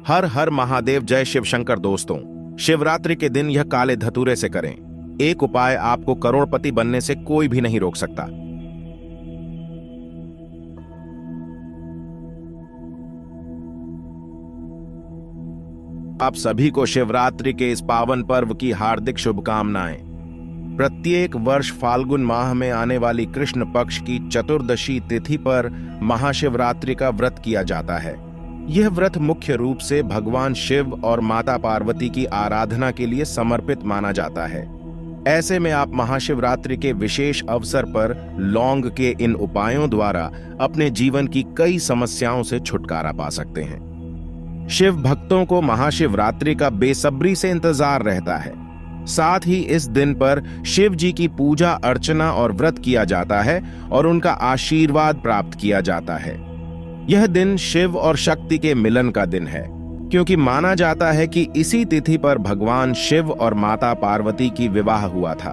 हर हर महादेव, जय शिव शंकर। दोस्तों, शिवरात्रि के दिन यह काले धतूरे से करें। एक उपाय आपको करोड़पति बनने से कोई भी नहीं रोक सकता। आप सभी को शिवरात्रि के इस पावन पर्व की हार्दिक शुभकामनाएं। प्रत्येक वर्ष फाल्गुन माह में आने वाली कृष्ण पक्ष की चतुर्दशी तिथि पर महाशिवरात्रि का व्रत किया जाता है। यह व्रत मुख्य रूप से भगवान शिव और माता पार्वती की आराधना के लिए समर्पित माना जाता है। ऐसे में आप महाशिवरात्रि के विशेष अवसर पर लौंग के इन उपायों द्वारा अपने जीवन की कई समस्याओं से छुटकारा पा सकते हैं। शिव भक्तों को महाशिवरात्रि का बेसब्री से इंतजार रहता है। साथ ही इस दिन पर शिव जी की पूजा अर्चना और व्रत किया जाता है और उनका आशीर्वाद प्राप्त किया जाता है। यह दिन शिव और शक्ति के मिलन का दिन है, क्योंकि माना जाता है कि इसी तिथि पर भगवान शिव और माता पार्वती की विवाह हुआ था।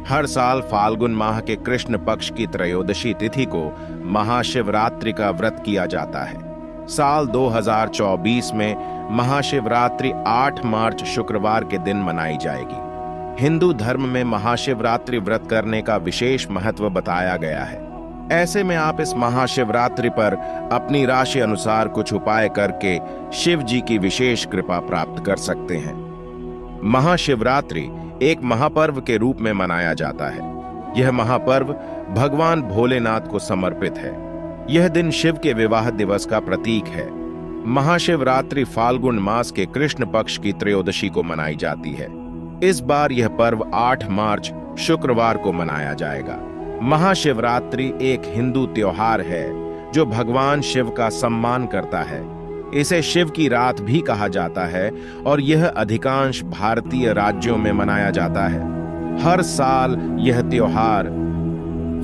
हर साल फाल्गुन माह के कृष्ण पक्ष की त्रयोदशी तिथि को महाशिवरात्रि का व्रत किया जाता है। साल 2024 में महाशिवरात्रि 8 मार्च शुक्रवार के दिन मनाई जाएगी। हिंदू धर्म में महाशिवरात्रि व्रत करने का विशेष महत्व बताया गया है। ऐसे में आप इस महाशिवरात्रि पर अपनी राशि अनुसार कुछ उपाय करके शिव जी की विशेष कृपा प्राप्त कर सकते हैं। महाशिवरात्रि एक महापर्व के रूप में मनाया जाता है। यह महापर्व भगवान भोलेनाथ को समर्पित है। यह दिन शिव के विवाह दिवस का प्रतीक है। महाशिवरात्रि फाल्गुन मास के कृष्ण पक्ष की त्रयोदशी को मनाई जाती है। इस बार यह पर्व 8 मार्च शुक्रवार को मनाया जाएगा। महाशिवरात्रि एक हिंदू त्योहार है जो भगवान शिव का सम्मान करता है। इसे शिव की रात भी कहा जाता है और यह अधिकांश भारतीय राज्यों में मनाया जाता है। हर साल यह त्योहार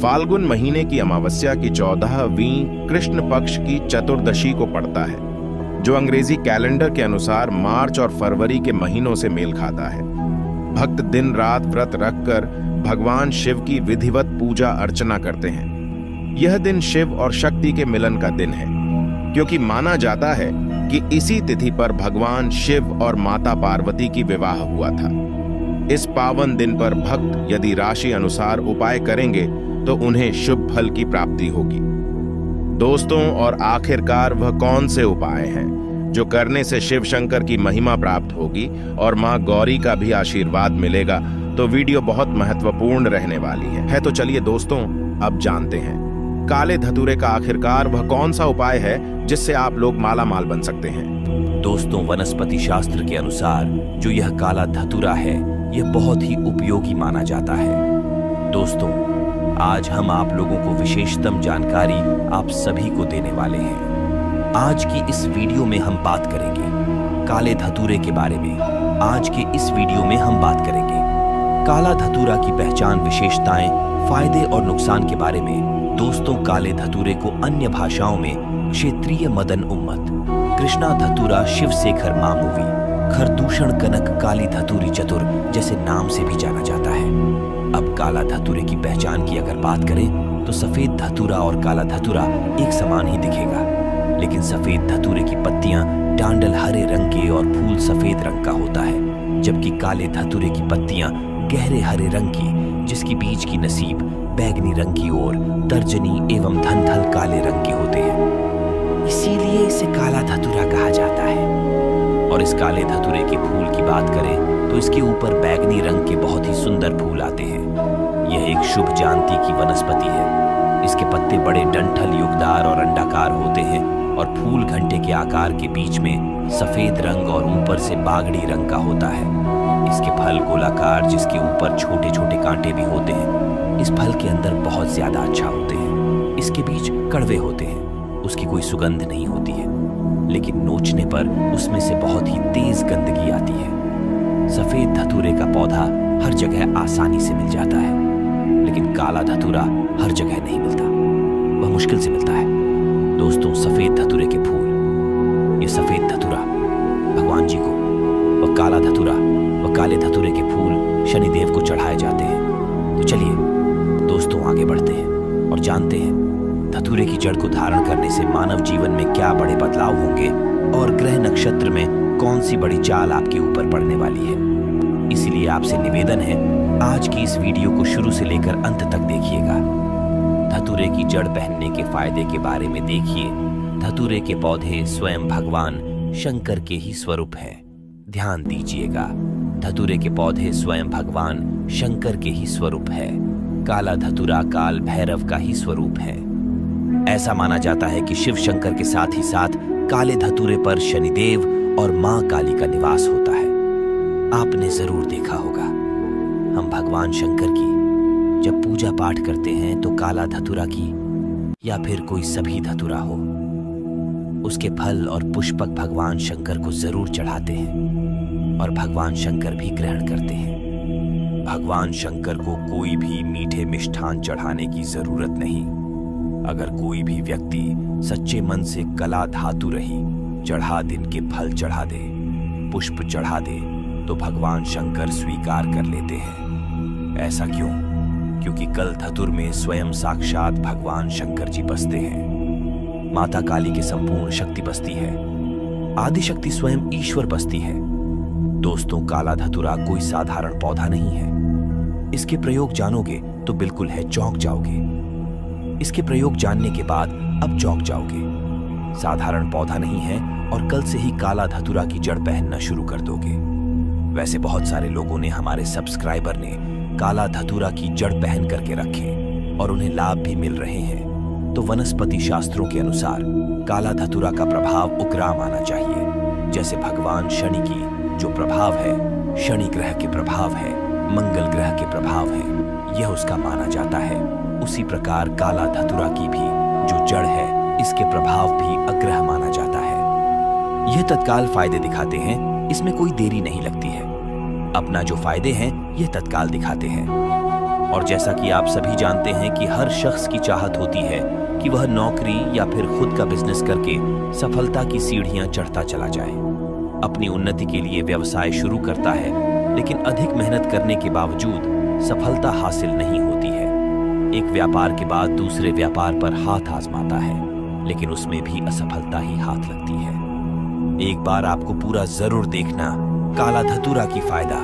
फाल्गुन महीने की अमावस्या की 14वीं कृष्ण पक्ष की चतुर्दशी को पड़ता है, जो अंग्रेजी कैलेंडर के अनुसार मार्च और फरवरी के महीनों से मेल खाता है। भक्त दिन रात व्रत रखकर भगवान शिव की विधिवत पूजा अर्चना करते हैं। यह दिन शिव और शक्ति के मिलन का दिन है, क्योंकि माना जाता है कि इसी तिथि पर भगवान शिव और माता पार्वती की विवाह हुआ था। इस पावन दिन पर भक्त यदि राशि अनुसार उपाय करेंगे तो उन्हें शुभ फल की प्राप्ति होगी। दोस्तों, और आखिरकार वह कौन से उपाय हैं जो करने से शिव शंकर की महिमा प्राप्त होगी और मां गौरी का भी आशीर्वाद मिलेगा? तो वीडियो बहुत महत्वपूर्ण रहने वाली है। तो चलिए दोस्तों, अब जानते हैं काले धतूरे का आखिरकार वह कौन सा उपाय है जिससे आप लोग माला माल बन सकते हैं। दोस्तों, वनस्पति शास्त्र के अनुसार जो यह काला धतूरा है, यह बहुत ही उपयोगी माना जाता है। दोस्तों, आज हम आप लोगों को विशेषतम जानकारी आप सभी को देने वाले हैं। आज की इस वीडियो में हम बात करेंगे काले धतूरे के बारे में। आज के इस वीडियो में हम बात करेंगे काला धतूरा की पहचान, विशेषताएं, फायदे और नुकसान के बारे में। दोस्तों, काले धतूरे को अन्य भाषाओं में क्षेत्रीय मदन उम्मत, कृष्णा धतूरा, शिव शेखर मामूवी, खरदूषण कनक, काली धतूरी चतुर जैसे नाम से भी जाना जाता है। अब काला धतूरे की पहचान की अगर बात करें तो सफेद धतूरा और काला धतूरा एक समान ही दिखेगा, लेकिन सफेद धतूरे की पत्तियां डांडल हरे रंग के और फूल सफेद रंग का होता है, जबकि काले धतूरे की पत्तियां गहरे हरे रंग की, जिसकी बीज की नसीब बैगनी रंग की ओर, तर्जनी एवं धनथल काले रंग के होते हैं। इसीलिए इसे काला धतूरा कहा जाता है। और इस काले धतूरे के फूल की बात करें तो इसके ऊपर बैगनी रंग के बहुत ही सुंदर फूल आते हैं। यह एक शुभ जानती की वनस्पति है। इसके पत्ते बड़े डंठल युगदार और अंडाकार होते हैं और फूल घंटे के आकार के बीच में सफेद रंग और ऊपर से बागड़ी रंग का होता है। इसके फल गोलाकार, जिसके ऊपर छोटे छोटे कांटे भी होते हैं। इस फल के अंदर बहुत ज्यादा अच्छा होते हैं। इसके बीज कड़वे होते हैं। उसकी कोई सुगंध नहीं होती है, लेकिन नोचने पर उसमें से बहुत ही तेज गंदगी आती है। सफेद धतूरे का पौधा हर जगह आसानी से मिल जाता है, लेकिन काला धतूरा हर जगह नहीं मिलता, वह मुश्किल से मिलता है। दोस्तों, सफेद धतूरे के फूल, ये सफेद धतूरा भगवान जी को, वह काला धतूरा, वह काले धतूरे के फूल शनिदेव को चढ़ाए जाते हैं। तो चलिए दोस्तों, आगे बढ़ते हैं और जानते हैं धतूरे की जड़ को धारण करने से मानव जीवन में क्या बड़े बदलाव होंगे और ग्रह नक्षत्र में कौन सी बड़ी चाल आपके ऊपर पड़ने वाली है। इसलिए आपसे निवेदन है, आज की इस वीडियो को शुरू से लेकर अंत तक देखिएगा। धतूरे की जड़ पहनने के फायदे के बारे में देखिए। धतूरे के पौधे स्वयं भगवान शंकर के ही स्वरूप हैं। ध्यान दीजिएगा, धतूरे के पौधे स्वयं भगवान शंकर के ही स्वरूप है। काला धतूरा काल भैरव का ही स्वरूप है। ऐसा माना जाता है कि शिव शंकर के साथ ही साथ काले धतूरे पर शनिदेव और मां काली का निवास होता है। आपने जरूर देखा होगा, हम भगवान शंकर की जब पूजा पाठ करते हैं तो काला धतूरा की या फिर कोई सभी धतूरा हो, उसके फल और पुष्पक भगवान शंकर को जरूर चढ़ाते हैं और भगवान शंकर भी ग्रहण करते हैं। भगवान शंकर को कोई भी मीठे मिष्ठान चढ़ाने की जरूरत नहीं। अगर कोई भी व्यक्ति सच्चे मन से कला धातु रही चढ़ा दिन के फल चढ़ा दे, पुष्प चढ़ा दे, तो भगवान शंकर स्वीकार कर लेते हैं। ऐसा क्यों? क्योंकि कल धतुर में स्वयं साक्षात भगवान शंकर जी बसते हैं। माता काली की संपूर्ण शक्ति बसती है। आदि शक्ति स्वयं ईश्वर बसती है। दोस्तों, काला धतूरा कोई साधारण पौधा नहीं है। इसके प्रयोग जानोगे तो बिल्कुल है चौंक जाओगे। इसके प्रयोग जानने के बाद अब चौंक जाओगे। साधारण पौधा नहीं है और कल से ही काला धतूरा की जड़ पहनना शुरू कर दोगे। वैसे बहुत सारे लोगों ने, हमारे सब्सक्राइबर ने काला धतूरा की जड़ पहन करके रखे और उन्हें लाभ भी मिल रहे हैं। तो वनस्पति शास्त्रों के अनुसार काला धतूरा का प्रभाव उग्र माना चाहिए। जैसे भगवान शनि की जो प्रभाव है, शनि ग्रह के प्रभाव है, मंगल ग्रह के प्रभाव है, यह उसका माना जाता है। उसी प्रकार काला धतूरा की भी जो जड़ है, इसके प्रभाव भी अग्रह माना जाता है। यह तत्काल फायदे दिखाते हैं, इसमें कोई देरी नहीं लगती है। अपना जो फायदे हैं यह तत्काल दिखाते हैं। और जैसा कि आप सभी जानते हैं कि हर शख्स की चाहत होती है कि वह नौकरी या फिर खुद का बिजनेस करके सफलता की सीढ़ियां चढ़ता चला जाए। अपनी उन्नति के लिए व्यवसाय शुरू करता है, लेकिन अधिक मेहनत करने के बावजूद सफलता हासिल नहीं होती है। एक व्यापार के बाद दूसरे व्यापार पर हाथ आजमाता है, लेकिन उसमें भी असफलता ही हाथ लगती है। एक बार आपको पूरा जरूर देखना काला धतूरा की फायदा।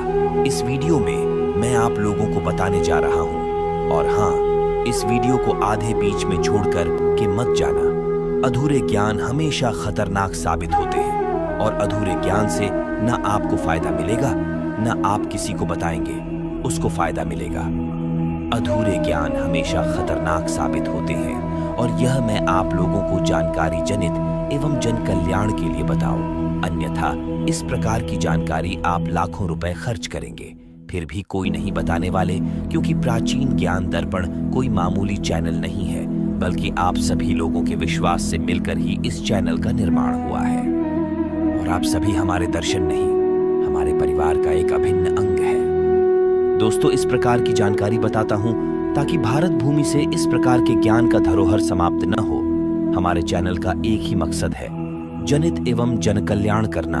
इस वीडियो में मैं आप लोगों को बताने जा रहा हूं। और हाँ, इस वीडियो को आधे बीच में छोड़कर के मत जाना। अधूरे ज्ञान हमेशा खतरनाक साबित होते हैं और अधूरे ज्ञान से न आपको फायदा मिलेगा, न आप किसी को बताएंगे उसको फायदा मिलेगा। अधूरे ज्ञान हमेशा खतरनाक साबित होते हैं और यह मैं आप लोगों को जानकारी जनित एवं जन कल्याण के लिए बताऊं। अन्यथा इस प्रकार की जानकारी आप लाखों रुपए खर्च करेंगे, फिर भी कोई नहीं बताने वाले, क्योंकि प्राचीन ज्ञान दर्पण कोई मामूली चैनल नहीं है, बल्कि आप सभी लोगों के विश्वास से मिलकर ही इस चैनल का निर्माण हुआ है। और आप सभी हमारे दर्शन नहीं, हमारे परिवार का एक अभिन्न अंग है। दोस्तों, इस प्रकार की जानकारी बताता हूं ताकि भारत भूमि से इस प्रकार के ज्ञान का धरोहर समाप्त न हो। हमारे चैनल का एक ही मकसद है, जनित एवं जन कल्याण करना,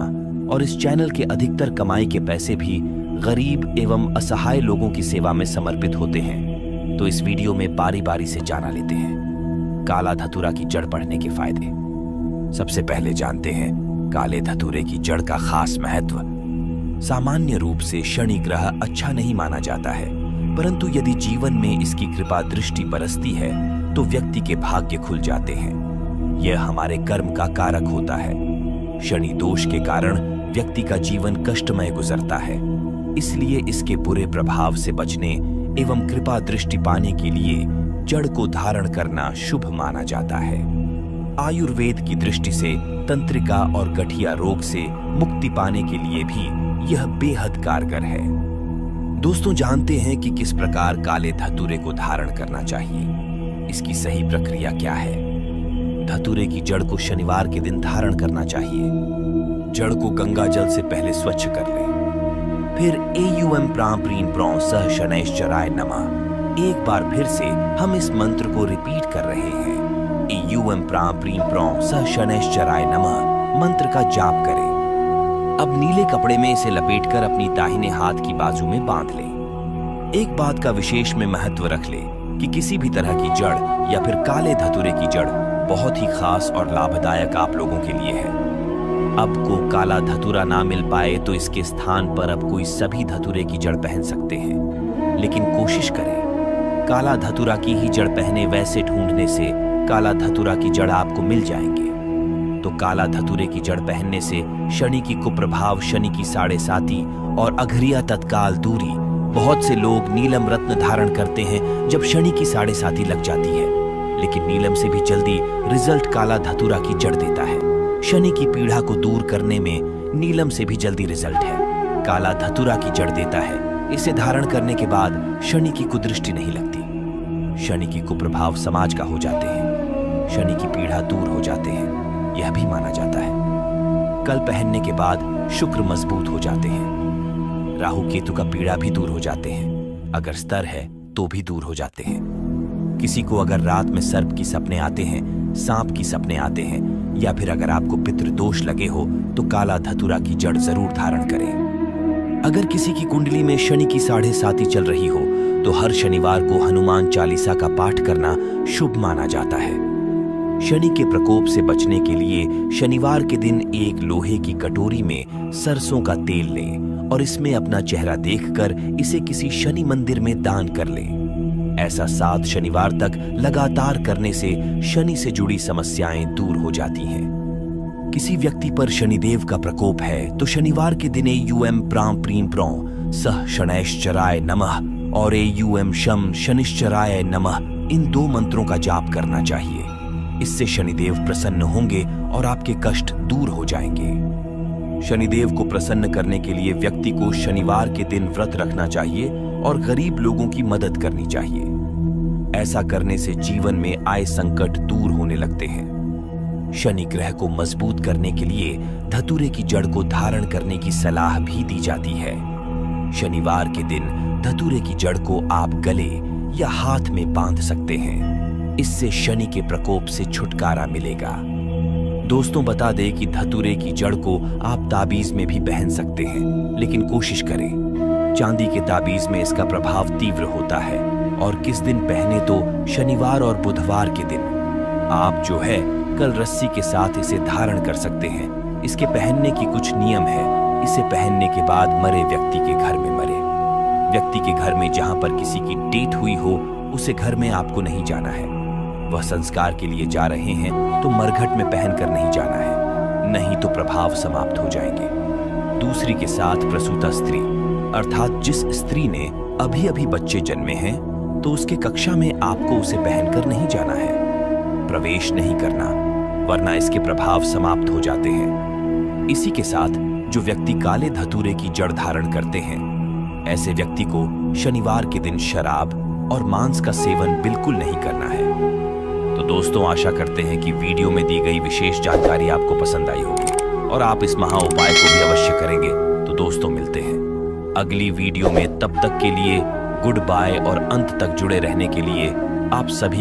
और इस चैनल के अधिकतर कमाई के पैसे भी गरीब एवं असहाय लोगों की सेवा में समर्पित होते हैं। तो इस वीडियो में बारी बारी से जाना लेते हैं काला धतूरा की जड़ पढ़ने के फायदे। सबसे पहले जानते हैं काले धतूरे की जड़ का खास महत्व। सामान्य रूप से शनि ग्रह अच्छा नहीं माना जाता है, परंतु यदि जीवन में इसकी कृपा दृष्टि बरसती है तो व्यक्ति के भाग्य खुल जाते हैं। यह हमारे कर्म का कारक होता है। शनि दोष के कारण व्यक्ति का जीवन कष्टमय गुजरता है, इसलिए इसके बुरे प्रभाव से बचने एवं कृपा दृष्टि पाने के लिए जड़ को धारण करना शुभ माना जाता है। आयुर्वेद की दृष्टि से तंत्रिका और गठिया रोग से मुक्ति पाने के लिए भी यह बेहद कारगर है। दोस्तों, जानते हैं कि किस प्रकार काले धतूरे को धारण करना चाहिए। इसकी सही प्रक्रिया क्या है? धतूरे की जड़ को शनिवार के दिन धारण करना चाहिए। जड़ को गंगा जल से पहले स्वच्छ कर लें। फिर एयूएम प्रां प्रीं प्रौं सह शनैश्चराय नमः। एक बार फिर से हम इस मंत्र को रिपीट कर रहे हैं। एयूएम प्रां प्रीं प्रौं सह शनैश्चराय नमः मंत्र का जाप करें। अब नीले कपड़े में इसे लपेटकर अपनी दाहिने हाथ की बाजू में बांध लें। एक बात का विशेष में महत्व रख लें कि किसी भी तरह की जड़ या फिर काले धतूरे की जड़ बहुत ही खास और लाभदायक आप लोगों के लिए है। अब को काला धतूरा ना मिल पाए तो इसके स्थान पर अब कोई सभी धतूरे की जड़ पहन सकते हैं, लेकिन कोशिश करें काला धतूरा की ही जड़ पहने। वैसे ढूंढने से काला धतूरा की जड़ आपको मिल जाएंगे। तो काला धतूरे की जड़ पहनने से शनि की कुप्रभाव, शनि की साढ़े साती और अघरिया तत्काल दूरी। बहुत से लोग नीलम रत्न धारण करते हैं जब शनि की साढ़े साती लग जाती है, लेकिन नीलम से भी जल्दी रिजल्ट काला धतूरा की जड़ देता है। शनि की पीड़ा को दूर करने में नीलम से भी जल्दी रिजल्ट है। काला धतूरा की जड़ देता है। इसे धारण करने के बाद शनि की कुदृष्टि नहीं लगती, शनि की कुप्रभाव समाज का हो जाते हैं, शनि की पीड़ा दूर हो जाते हैं, यह भी माना जाता है। कल पहनने के बाद शुक्र मजबूत हो जाते हैं, राहु केतु का पीड़ा भी दूर हो जाते हैं, अगर स्तर है तो भी दूर हो जाते हैं। किसी को अगर रात में सर्प की सपने आते हैं, सांप की सपने आते हैं, या फिर अगर आपको पितृदोष लगे हो तो काला धतूरा की जड़ जरूर धारण करें। अगर किसी की कुंडली में शनि की साढ़े साती चल रही हो तो हर शनिवार को हनुमान चालीसा का पाठ करना शुभ माना जाता है। शनि के प्रकोप से बचने के लिए शनिवार के दिन एक लोहे की कटोरी में सरसों का तेल लें और इसमें अपना चेहरा देखकर इसे किसी शनि मंदिर में दान कर लें। ऐसा 7 शनिवार तक लगातार करने से शनि से जुड़ी समस्याएं दूर हो जाती हैं। किसी व्यक्ति पर शनिदेव का प्रकोप है तो शनिवार के दिन यूएम प्राम प्रीम प्रौ सह शनैश्चराय नमः और यूएम शम शनिश्चराय नमः, इन 2 मंत्रों का जाप करना चाहिए। इससे शनिदेव प्रसन्न होंगे और आपके कष्ट दूर हो जाएंगे। शनिदेव को प्रसन्न करने के लिए व्यक्ति को शनिवार के दिन व्रत रखना चाहिए और गरीब लोगों की मदद करनी चाहिए। ऐसा करने से जीवन में आए संकट दूर होने लगते हैं। शनि ग्रह को मजबूत करने के लिए धतूरे की जड़ को धारण करने की सलाह भी दी जाती है। शनिवार के दिन धतूरे की जड़ को आप गले या हाथ में बांध सकते हैं। इससे शनि के प्रकोप से छुटकारा मिलेगा। दोस्तों, बता दें कि धतूरे की जड़ को आप ताबीज में भी पहन सकते हैं, लेकिन कोशिश करें चांदी के ताबीज में इसका प्रभाव तीव्र होता है। और किस दिन पहने तो शनिवार और बुधवार के दिन। आप जो है कल रस्सी के साथ इसे धारण कर सकते हैं। इसके पहनने की कुछ नियम है। इसे पहनने के बाद मरे व्यक्ति के घर में मरे व्यक्ति के घर में जहां पर किसी की डेथ हुई हो उसे घर में आपको नहीं जाना है। वह संस्कार के लिए जा रहे हैं तो मरघट में पहनकर नहीं जाना है, नहीं तो प्रभाव समाप्त हो जाएंगे। दूसरी के साथ प्रसूता स्त्री, अर्थात जिस स्त्री ने अभी अभी बच्चे जन्मे हैं तो उसके कक्षा में आपको उसे पहनकर नहीं जाना है, प्रवेश नहीं करना, वरना इसके प्रभाव समाप्त हो जाते हैं। इसी के साथ जो व्यक्ति काले धतूरे की जड़ धारण करते हैं, ऐसे व्यक्ति को शनिवार के दिन शराब और मांस का सेवन बिल्कुल नहीं करना है। तो दोस्तों, आशा करते हैं कि वीडियो में दी गई विशेष जानकारी आपको पसंद आई होगी और आप इस महा उपाय को भी अवश्य करेंगे। तो दोस्तों, मिलते हैं अगली वीडियो में। तब तक के लिए गुड बाय और अंत तक जुड़े रहने के लिए आप सभी